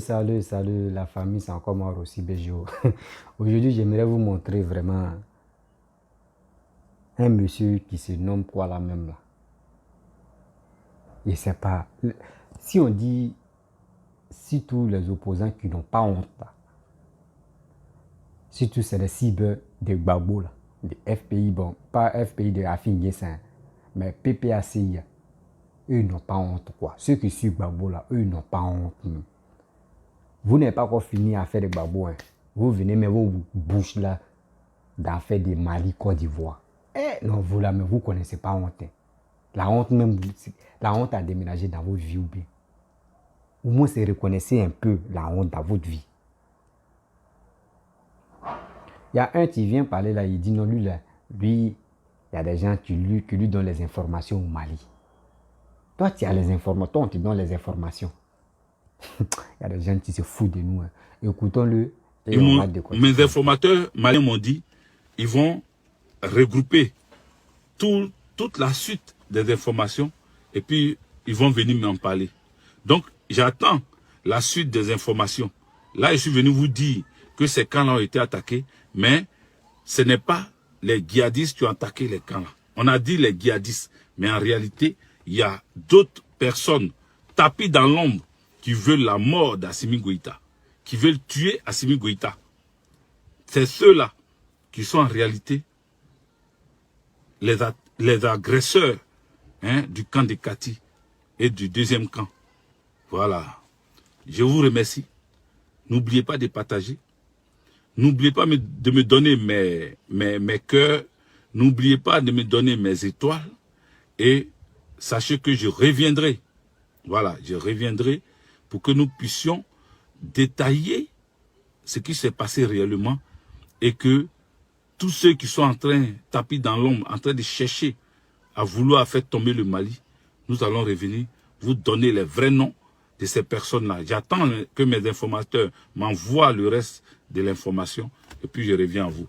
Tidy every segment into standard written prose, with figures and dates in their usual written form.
salut la famille, c'est encore moi aussi, Béjo. Aujourd'hui, j'aimerais vous montrer vraiment un monsieur qui se nomme quoi là même là. Je sais pas. Si on dit, si tous les opposants qui n'ont pas honte là, surtout c'est les cibles de Gbagbo là, de FPI, bon, pas FPI de Afin Yessin, mais PPACI, eux n'ont pas honte quoi. Ceux qui suivent Gbagbo là, eux n'ont pas honte. Vous n'avez pas encore fini à faire des Gbagbo, hein. Vous venez mais vos bouches là d'en faire des Mali, Côte d'Ivoire. Eh non, vous là, mais vous ne connaissez pas honte. Hein. La honte même, la honte a déménagé dans votre vie ou bien. Au moins, c'est reconnaissez un peu la honte dans votre vie. Il y a un qui vient parler là, il dit non, lui, il y a des gens qui lui donnent les informations au Mali. Toi, tu as les informations, toi, on te donne les informations. Il y a des gens qui se foutent de nous. Hein. Écoutons-le et on va découvrir. Mes informateurs maliens m'ont dit, ils vont regrouper toute la suite des informations et puis ils vont venir m'en parler. Donc, j'attends la suite des informations. Là, je suis venu vous dire que ces camps-là ont été attaqués, mais ce n'est pas les djihadistes qui ont attaqué les camps-là. On a dit les djihadistes, mais en réalité, il y a d'autres personnes tapis dans l'ombre qui veulent la mort d'Assimi Goïta, qui veulent tuer Assimi Goïta. C'est ceux-là qui sont en réalité les agresseurs du camp de Kati et du deuxième camp. Voilà. Je vous remercie. N'oubliez pas de partager. N'oubliez pas de me donner mes cœurs. N'oubliez pas de me donner mes étoiles. Et sachez que je reviendrai. Voilà, je reviendrai pour que nous puissions détailler ce qui s'est passé réellement et que tous ceux qui sont en train, tapis dans l'ombre, en train de chercher à vouloir faire tomber le Mali, nous allons revenir vous donner les vrais noms de ces personnes-là. J'attends que mes informateurs m'envoient le reste de l'information et puis je reviens à vous.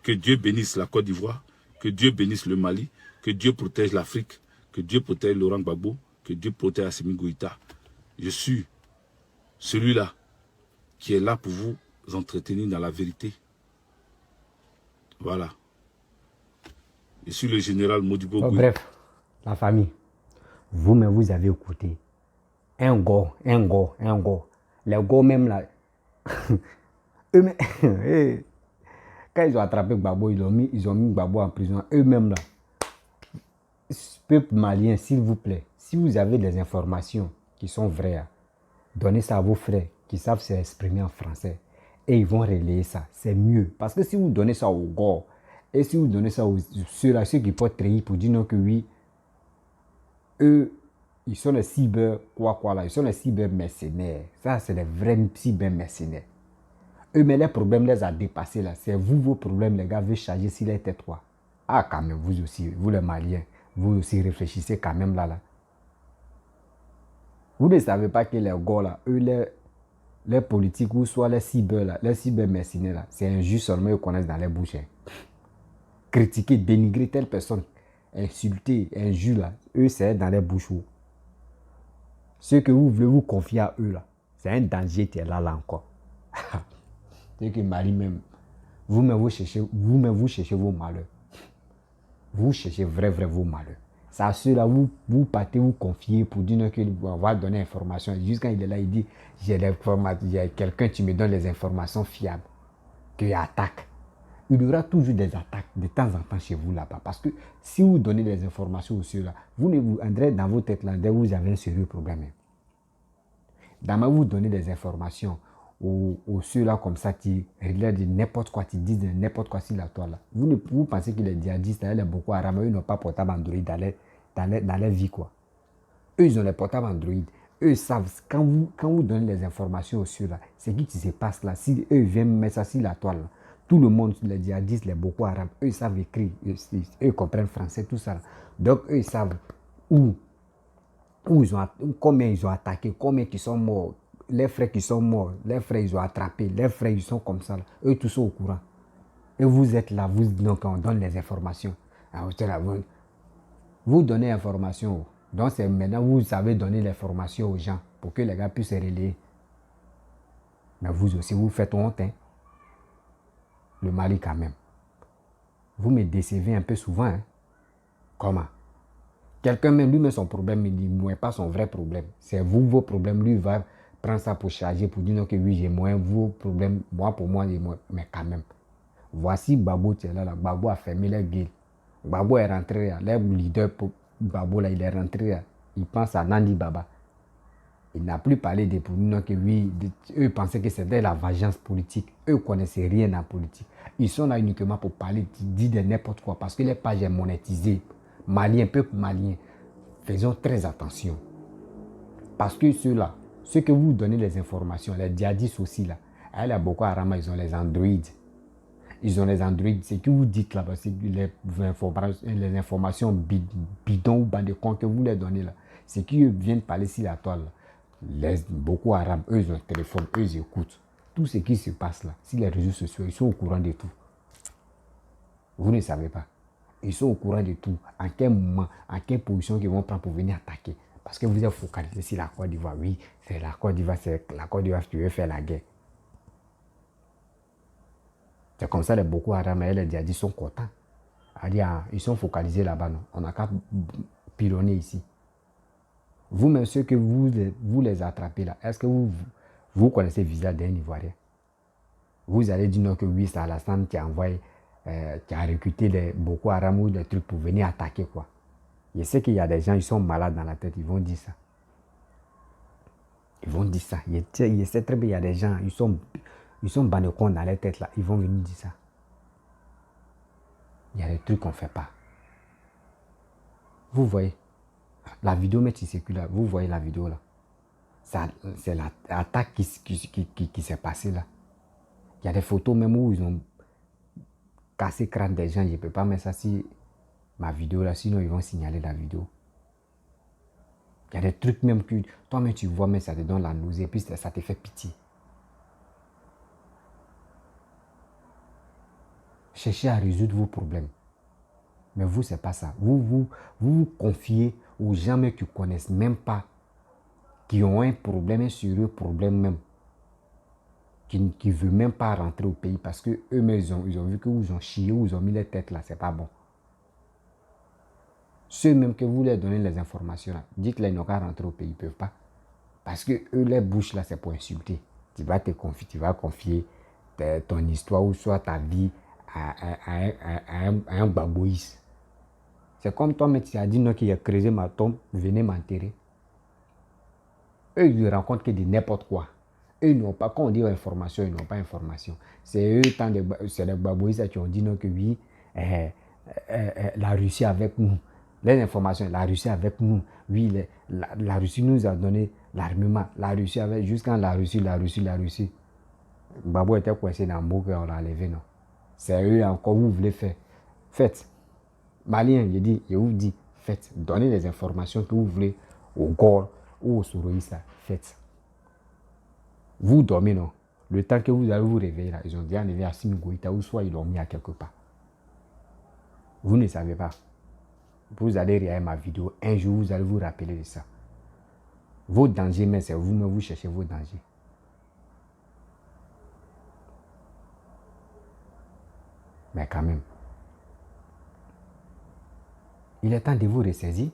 Que Dieu bénisse la Côte d'Ivoire, que Dieu bénisse le Mali, que Dieu protège l'Afrique, que Dieu protège Laurent Gbagbo, que Dieu protège Assimi Goïta. Je suis celui-là qui est là pour vous entretenir dans la vérité. Voilà. Je suis le général Modibo Gouy. Bref, la famille, vous-même vous avez écouté. Un go. Les go même là. Eux-mêmes, quand ils ont attrapé Gbagbo, ils ont mis Gbagbo en prison. Eux-mêmes là. Peuple malien, s'il vous plaît, si vous avez des informations qui sont vraies, donnez ça à vos frères qui savent s'exprimer en français. Et ils vont relayer ça. C'est mieux. Parce que si vous donnez ça aux gars, et si vous donnez ça aux ceux qui peuvent trahir pour dire non que oui, eux, ils sont les cyber, ils sont les cyber mercenaires. Ça, c'est les vrais cyber mercenaires. Eux, mais les problèmes les a dépassés là. C'est vous, vos problèmes, les gars, veulent charger sur les têtes. Ah, quand même, vous aussi, vous les Maliens, vous aussi réfléchissez quand même là. Vous ne savez pas que les gars là, eux, les politiques ou soit les cyber là, les cyber mercenaires là, c'est injuste seulement ils connaissent dans les bouches. Hein. Critiquer, dénigrer telle personne, insulter, injure là, eux c'est dans les bouches. Ceux que vous voulez vous confier à eux là, c'est un danger qui est là encore. C'est que Mali même, vous-même vous cherchez vos malheurs. Vous cherchez vrai vos malheurs. C'est à ceux-là, vous partez vous confier pour dire qu'on va donner information. Juste quand il est là, il dit, j'ai quelqu'un qui me donne les informations fiables, qu'il attaque. Il y aura toujours des attaques de temps en temps chez vous là-bas. Parce que si vous donnez des informations aux ceux-là, vous entrez dans vos têtes là, vous avez un sérieux problème. Dans vous donnez des informations aux ceux-là comme ça qui relèvent de n'importe quoi, qui disent n'importe quoi sur la toile là. Vous pensez que les djihadistes, les Boko Haram, eux n'ont pas portable Android dans leur vie quoi. Eux ils ont les portables Android. Eux savent, quand vous donnez les informations aux ceux-là, c'est qui se passe là. Si eux viennent mettre ça sur la toile là, tout le monde, les djihadistes, les Boko Haram, eux ils savent écrire, eux comprennent français, tout ça là. Donc eux ils savent combien ils ont attaqué, combien ils sont morts. Les frères qui sont morts, les frères ils ont attrapé, les frères ils sont comme ça, là. Eux tous sont au courant. Et vous êtes là, donc on donne les informations. Alors, vous donnez l'information. Donc c'est maintenant vous savez donner l'information aux gens pour que les gars puissent se relayer. Mais vous aussi, vous faites honte. Hein? Le Mali quand même. Vous me décevez un peu souvent. Hein? Comment? Quelqu'un même, lui-même, son problème, il ne dit pas son vrai problème. C'est vous, vos problèmes. Lui, il va prendre ça pour charger, pour dire non, que oui, j'ai moins. Vos problèmes, moi, pour moi, j'ai moins. Mais quand même. Voici Gbagbo, tu es là. Gbagbo a fermé les guildes. Gbagbo est rentré là. Les leaders pour Gbagbo, là, il est rentré là. Il pense à Nandi Baba. Il n'a plus parlé des pour nous que oui, eux pensaient que c'était la vengeance politique. Eux ne connaissaient rien en politique. Ils sont là uniquement pour parler, dire de n'importe quoi. Parce que les pages sont monétisées. Maliens, peuple malien, faisons très attention. Parce que ceux-là, ceux que vous donnez les informations, les djihadistes aussi là, à la Boko Haram, ils ont les androïdes. Ils ont les androïdes. Ce que vous dites là, c'est les informations bidons ou bas de compte que vous les donnez là. C'est qu'ils viennent parler sur la toile là. Les Boko Haram, eux, ils ont un téléphone, eux, ils écoutent. Tout ce qui se passe là, sur les réseaux sociaux, ils sont au courant de tout. Vous ne savez pas. Ils sont au courant de tout. En quel moment, en quelle position ils vont prendre pour venir attaquer. Parce que vous êtes focalisé sur la Côte d'Ivoire. Oui, c'est la Côte d'Ivoire, qui veut faire la guerre. C'est comme ça les Boko Haram et les djihadistes sont contents. Ils sont focalisés là-bas. On n'a qu'à pilonner ici. Vous-même, ceux que vous les attrapez là, est-ce que vous connaissez le visage d'un Ivoirien? Vous allez dire non que oui, c'est Alassane qui a envoyé, qui a recruté les Boko Haram ou des trucs pour venir attaquer quoi. Je sais qu'il y a des gens, ils sont malades dans la tête, ils vont dire ça. Ils vont dire ça. Je sais très bien, il y a des gens, ils sont banecons dans leur tête là, ils vont venir dire ça. Il y a des trucs qu'on ne fait pas. Vous voyez, la vidéo, mais tu circule là, vous voyez la vidéo là. C'est l'attaque qui s'est passée là. Il y a des photos même où ils ont cassé le crâne des gens. Je ne peux pas mettre ça sur ma vidéo là, sinon ils vont signaler la vidéo. Il y a des trucs même que toi-même tu vois, mais ça te donne la nausée, puis ça te fait pitié. Cherchez à résoudre vos problèmes. Mais vous, ce n'est pas ça. Vous confiez aux gens même qui ne connaissent même pas, qui ont un problème, un sérieux problème même, qui ne veulent même pas rentrer au pays parce qu'eux-mêmes, ils ont vu que vous ont chié, ou ils ont mis les têtes là, c'est pas bon. Ceux même que vous leur donnez les informations là, dites là, ils n'ont qu'à rentrer au pays, ils ne peuvent pas. Parce que eux, les bouches là, c'est pour insulter. Tu vas confier ton histoire ou soit ta vie à un babouïs. C'est comme toi, mais tu as dit non, qu'il a creusé ma tombe, venez m'enterrer. Eux, ils ne rencontrent que de n'importe quoi. Eux, ils n'ont pas, quand on dit information, ils n'ont pas information. C'est eux, c'est les babouïs qui ont dit non, que oui, la Russie avec nous. Les informations, la Russie avec nous. Oui, la Russie nous a donné l'armement. La Russie avec, jusqu'à la Russie. Gbagbo était coincé dans le mot qu'on l'a enlevé, non. C'est eux encore, vous voulez faire. Faites. Malien, je vous dis, faites. Donnez les informations que vous voulez au Gore ou au Soroïsa. Faites. Vous dormez, non. Le temps que vous allez vous réveiller, là, ils ont déjà enlevé à Simi Goïta ou soit ils l'ont mis à quelque part. Vous ne savez pas. Vous allez regarder ma vidéo. Un jour, vous allez vous rappeler de ça. Vos dangers, mais c'est vous-même, vous cherchez vos dangers. Mais quand même, il est temps de vous ressaisir.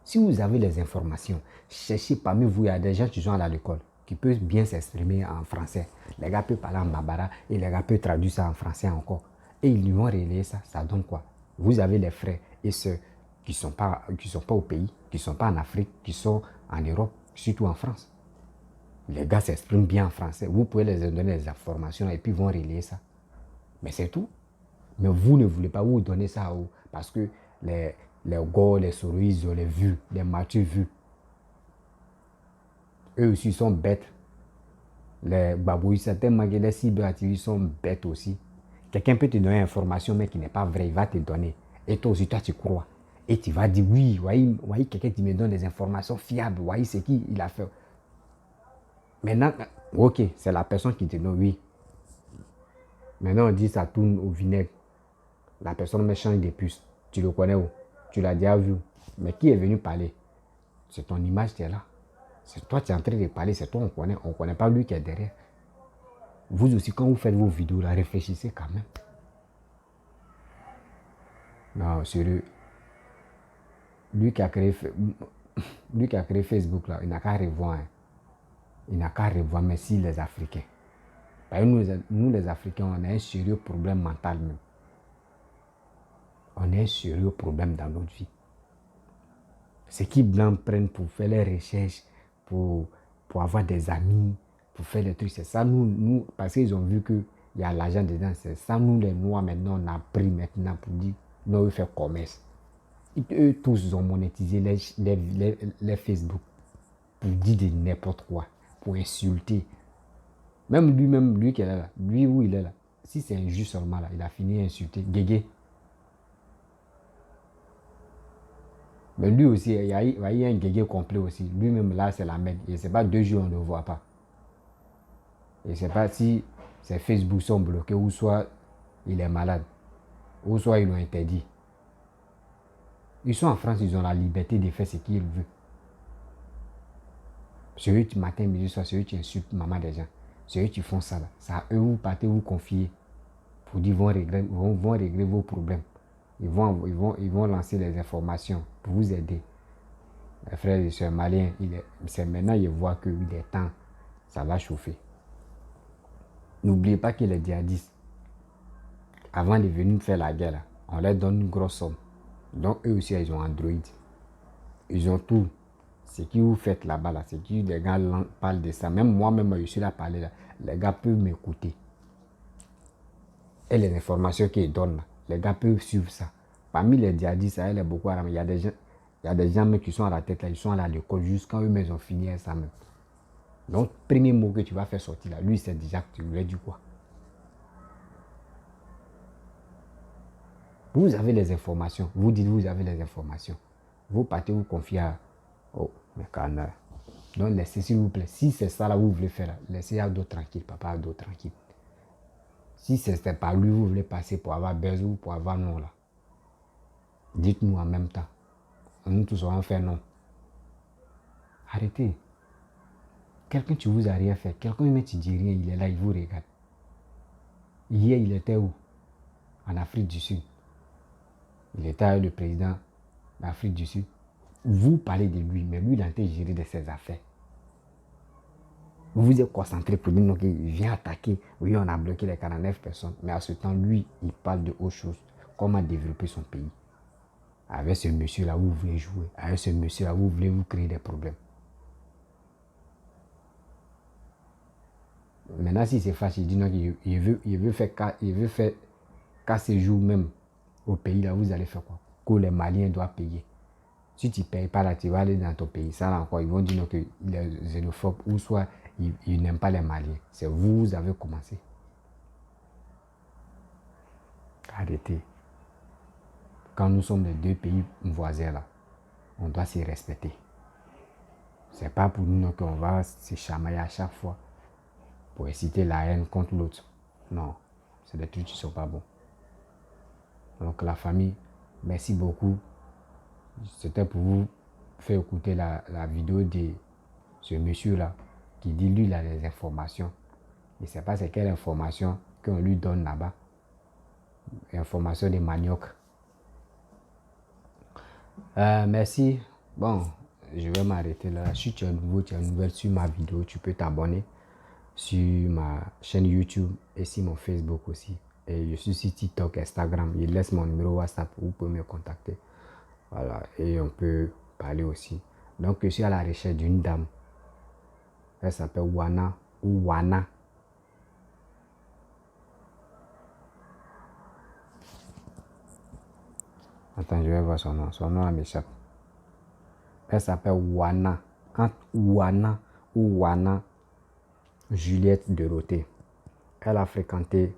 Si vous avez les informations, cherchez parmi vous, il y a des gens qui sont à l'école, qui peuvent bien s'exprimer en français. Les gars peuvent parler en babara et les gars peuvent traduire ça en français encore. Et ils lui vont relayer ça, ça donne quoi? Vous avez les frères et sœurs qui ne sont pas au pays, qui ne sont pas en Afrique, qui sont en Europe, surtout en France. Les gars s'expriment bien en français. Vous pouvez les donner les informations et puis ils vont relayer ça. Mais c'est tout. Mais vous ne voulez pas vous donner ça parce que les Gore, les Soroïs, ils ont les vues, les Mathieu vues. Eux aussi sont bêtes. Les babouis, certainement que les cyberactivistes sont bêtes aussi. Quelqu'un peut te donner une information mais qui n'est pas vraie, il va te donner. Et toi aussi, toi, tu crois. Et tu vas dire, oui, voyez, quelqu'un qui me donne des informations fiables, voyez, c'est qui il a fait. Maintenant, ok, c'est la personne qui te donne, oui. Maintenant, on dit ça tourne au vinaigre. La personne me change de puce. Tu le connais où? Tu l'as déjà vu. Mais qui est venu parler? C'est ton image qui est là. C'est toi qui es en train de parler, c'est toi on connaît. On ne connaît pas lui qui est derrière. Vous aussi, quand vous faites vos vidéos, là, réfléchissez quand même. Non, sérieux. Lui qui a créé, lui qui a créé Facebook, là, il n'a qu'à revoir. Hein. Il n'a qu'à revoir, mais si les Africains. Parce que nous, les Africains, on a un sérieux problème mental même. On a un sérieux problème dans notre vie. Ce qui blancs prennent pour faire les recherches, pour avoir des amis, pour faire des trucs, c'est ça. Nous parce qu'ils ont vu qu'il y a l'argent dedans, c'est ça. Nous, les Noirs, maintenant, on a pris maintenant pour dire, nous, on fait commerce. Eux tous ont monétisé les Facebook pour dire de n'importe quoi, pour insulter. Même lui qui est là, lui où il est là, si c'est injuste seulement là, il a fini à insulter. Guégué. Mais lui aussi, il y a un guégué complet aussi. Lui-même là, c'est la merde. Et c'est pas 2 jours, on ne le voit pas. Et c'est pas si ses Facebook sont bloqués, ou soit il est malade, ou soit ils l'ont interdit. Ils sont en France, ils ont la liberté de faire ce qu'ils veulent. Celui qui matin, midi, soir, celui qui insulte maman des gens, celui qui font ça là, ça eux vous partez vous confier pour dire vont régler vos problèmes. Ils vont lancer les informations pour vous aider. Les frères et sœurs maliens, c'est maintenant ils voient qu'il est temps, ça va chauffer. N'oubliez pas que les djihadistes, avant de venir faire la guerre, là, on leur donne une grosse somme. Donc eux aussi, ils ont Android. Ils ont tout. Ce que vous faites là-bas, là, c'est que les gars parlent de ça. Même moi-même, je suis là à parler là. Les gars peuvent m'écouter. Et les informations qu'ils donnent, là, les gars peuvent suivre ça. Parmi les djihadistes, il y a beaucoup il y a des gens qui sont à la tête là, ils sont allés à l'école jusqu'à eux, mais ils ont fini ça même. Donc, premier mot que tu vas faire sortir là, lui, c'est déjà que tu voulais du quoi. Vous avez les informations. Vous dites vous avez les informations. Vous partez vous confier à... Oh, mais canard. Donc, laissez s'il vous plaît. Si c'est ça là vous voulez faire, là, laissez à d'autres tranquilles. Papa à d'autres tranquilles. Si c'est par lui vous voulez passer pour avoir besoin ou pour avoir non là, dites-nous en même temps. Nous tous allons faire non. Arrêtez. Quelqu'un tu vous a rien fait. Quelqu'un mais tu dis rien, il est là, il vous regarde. Hier, il était où? En Afrique du Sud. Il était avec le président d'Afrique du Sud. Vous parlez de lui, mais lui, il a été géré de ses affaires. Vous vous êtes concentré pour dire qu'il vient attaquer. Oui, on a bloqué les 49 personnes. Mais à ce temps, lui, il parle de autre chose. Comment développer son pays. Avec ce monsieur-là, vous voulez jouer. Avec ce monsieur-là, vous voulez vous créer des problèmes. Maintenant, si c'est facile, il dit non, il veut faire casser jour même au pays, là, vous allez faire quoi? Que les Maliens doivent payer. Si tu ne payes pas là, tu vas aller dans ton pays. Ça là encore, ils vont dire qu'il est xénophobe ou soit ils n'aiment pas les Maliens. C'est vous avez commencé. Arrêtez. Quand nous sommes les deux pays voisins là, on doit se respecter. C'est pas pour nous qu'on va se chamailler à chaque fois pour inciter la haine contre l'autre. Non, c'est des trucs qui ne sont pas bons. Donc la famille, merci beaucoup. C'était pour vous faire écouter la vidéo de ce monsieur-là qui dit lui il a des informations. Il ne sait pas c'est quelle information qu'on lui donne là-bas. Information de manioc. Merci. Bon, je vais m'arrêter là. Si tu es nouveau, tu es nouvelle sur ma vidéo, tu peux t'abonner sur ma chaîne YouTube et sur mon Facebook aussi. Et je suis sur TikTok, Instagram. Il laisse mon numéro WhatsApp, vous pouvez me contacter. Voilà, et on peut parler aussi. Donc, je suis à la recherche d'une dame. Elle s'appelle Wana ou Wana. Attends, je vais voir son nom. Son nom m'échappe. Elle s'appelle Wana. Entre Wana ou Wana Juliette Dorothée. Elle a fréquenté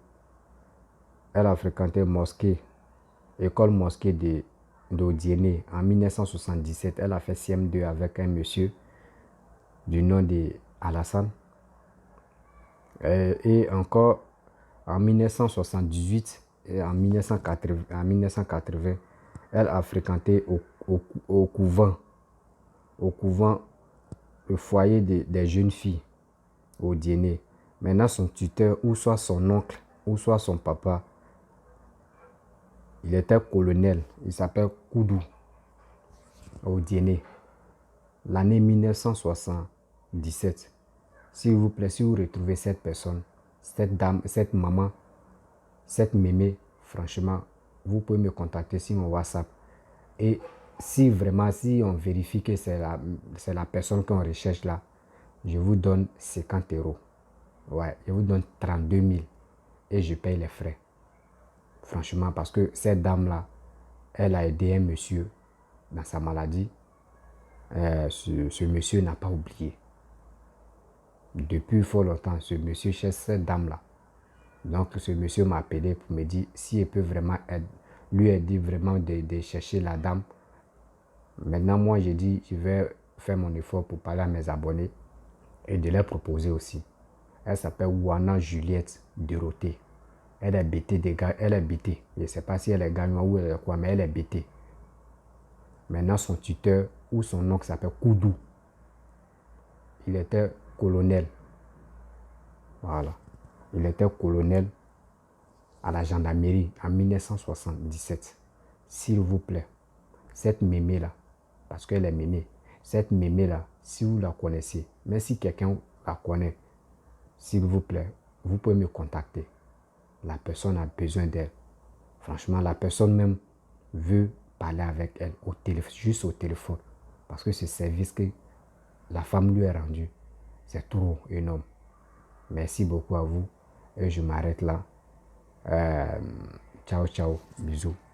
mosquée, école mosquée d'Odiéné en 1977. Elle a fait CM2 avec un monsieur du nom de Alassane. Et encore en 1978 et en 1980, elle a fréquenté au couvent, le foyer des jeunes filles au Diéné. Maintenant, son tuteur, ou soit son oncle, ou soit son papa, il était colonel. Il s'appelle Koudou Odiene. L'année 1977. S'il vous plaît, si vous retrouvez cette personne, cette dame, cette maman, cette mémé, franchement, vous pouvez me contacter sur mon WhatsApp. Et si vraiment, si on vérifie que c'est la personne qu'on recherche là, je vous donne 50 euros. Ouais, je vous donne 32 000 et je paye les frais. Franchement, parce que cette dame-là, elle a aidé un monsieur dans sa maladie. Ce monsieur n'a pas oublié. Depuis fort longtemps, ce monsieur cherche cette dame-là. Donc, ce monsieur m'a appelé pour me dire si elle peut vraiment lui aider vraiment de chercher la dame. Maintenant, moi, j'ai dit, je vais faire mon effort pour parler à mes abonnés et de leur proposer aussi. Elle s'appelle Wana Juliette Dorothée. Elle est bêtée des gars, elle est bêtée. Je ne sais pas si elle est gagnante ou elle est quoi, mais elle est bêtée. Maintenant, son tuteur ou son oncle s'appelle Koudou. Il était colonel. Voilà. Il était colonel à la gendarmerie en 1977. S'il vous plaît, cette mémé-là, parce qu'elle est mémé, cette mémé-là, si vous la connaissez, mais si quelqu'un la connaît, s'il vous plaît, vous pouvez me contacter. La personne a besoin d'elle. Franchement, la personne même veut parler avec elle au téléphone, juste au téléphone. Parce que ce service que la femme lui a rendu, c'est trop énorme. Merci beaucoup à vous. Et je m'arrête là. Ciao, ciao. Bisous.